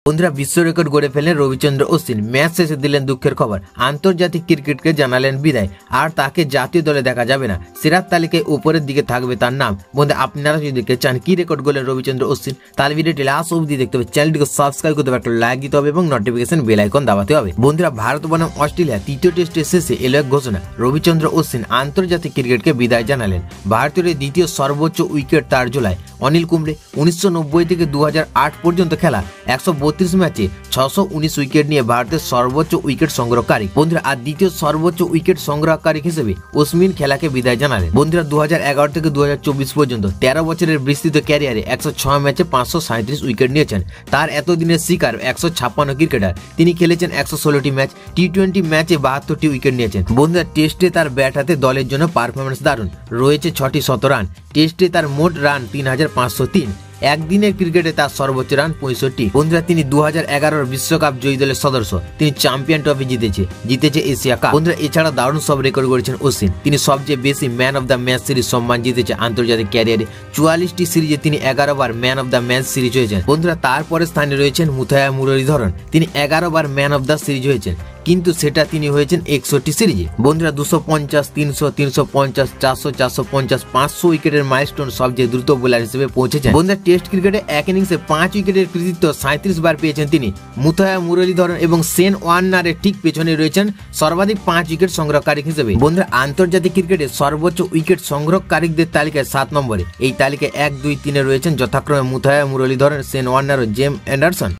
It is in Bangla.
বন্ধুরা বিশ্ব রেকর্ড গড়ে ফেলেন রবিচন্দ্র অশ্বিন। ম্যাচ শেষে দিলেন দুঃখের খবর, আন্তর্জাতিক ক্রিকেটকে জানালেন বিদায়, আর তাকে জাতীয় দলে দেখা যাবে না। সেরার তালিকায় উপরের দিকে থাকবে তার নাম। বন্ধু আপনারা যদি দেখতে চান কি রেকর্ড করলেন রবিচন্দ্র অশ্বিন, তাহলে ভিডিওটি লাস্ট অবধি দেখতে হবে। চ্যানেলটিকে সাবস্ক্রাইব করতে হবে, একটা লাইক দিতে হবে এবং নোটিফিকেশন বেল আইকন দাবাতে হবে। বন্ধুরা ভারত বনাম অস্ট্রেলিয়া তৃতীয় টেস্টের শেষে এলো এক ঘোষণা, রবিচন্দ্র অশ্বিন আন্তর্জাতিক ক্রিকেটকে বিদায় জানালেন। ভারতের দ্বিতীয় সর্বোচ্চ উইকেট তার জোলায়। অনিল কুম্বলে 1990 থেকে 2008 পর্যন্ত খেলা 132 ম্যাচে 619 উইকেট নিয়ে ভারতের সর্বোচ্চ উইকেট সংগ্রহকারী। বন্ধুরা আর দ্বিতীয় সর্বোচ্চ উইকেট সংগ্রহকারী হিসেবে অশ্বিন খেলাকে বিদায় জানালেন। বন্ধুরা 2011 থেকে 2024 পর্যন্ত 13 বছরের বিস্তৃত ক্যারিয়ারে 106 ম্যাচে 537 উইকেট নিয়েছেন। তার এতদিনের শিকার 156 ক্রিকেটার। তিনি খেলেছেন 116টি ম্যাচ, টি20 ম্যাচে 72টি উইকেট নিয়েছেন। বন্ধুরা টেস্টে তার ব্যাট হাতে দলের জন্য পারফরমেন্স দারুণ, রয়েছে 6টি শতরান। টেস্টে তার মোট রান 3503। একদিনের ক্রিকেটে তার সর্বোচ্চ রান 65। বন্ধুরা তিনি 2011 বিশ্বকাপ জয়ী দলের সদস্য। তিনি চ্যাম্পিয়ন ট্রফি জিতেছে এশিয়া কাপ। বন্ধুরা এছাড়া দারুণ সব রেকর্ড করেছেন অশ্বিন। তিনি সবচেয়ে বেশি man of the match series সম্মান জিতেছে আন্তর্জাতিক ক্যারিয়ারে। 44টি সিরিজে তিনি 11 বার man of the match series হয়েছেন। বন্ধুরা তারপরে স্থানে রয়েছেন মুথায়া মুরলীধরন। তিনি 11 বার ম্যান অফ দ্য সিরিজ হয়েছেন, কিন্তু সেটা তিনি হয়েছেন 61টি সিরিজে। বন্ধুরা 250, 300, 350, 400, 450, 500 উইকেটের মাইলস্টোন সবচেয়ে দ্রুত বোলার হিসেবে পৌঁছেছেন। বন্ধুরা টেস্ট ক্রিকেটে এক ইনিংসে 5 উইকেটের কৃতিত্ব 37 বার পেয়েছেন তিনি। মুথায়া মুরলীধরন এবং শেন ওয়ার্নারের ঠিক পেছনে রয়েছেন সর্বাধিক 5 উইকেট সংগ্রহকারী হিসেবে। বন্ধুরা আন্তর্জাতিক ক্রিকেটে সর্বোচ্চ উইকেট সংগ্রহকারীদের তালিকায় 7 নম্বরে। এই তালিকায় 1, 2, 3 রয়েছেন যথাক্রমে মুথায়া মুরলীধরন, শেন ওয়ার্নার ও জেমস অ্যান্ডারসন।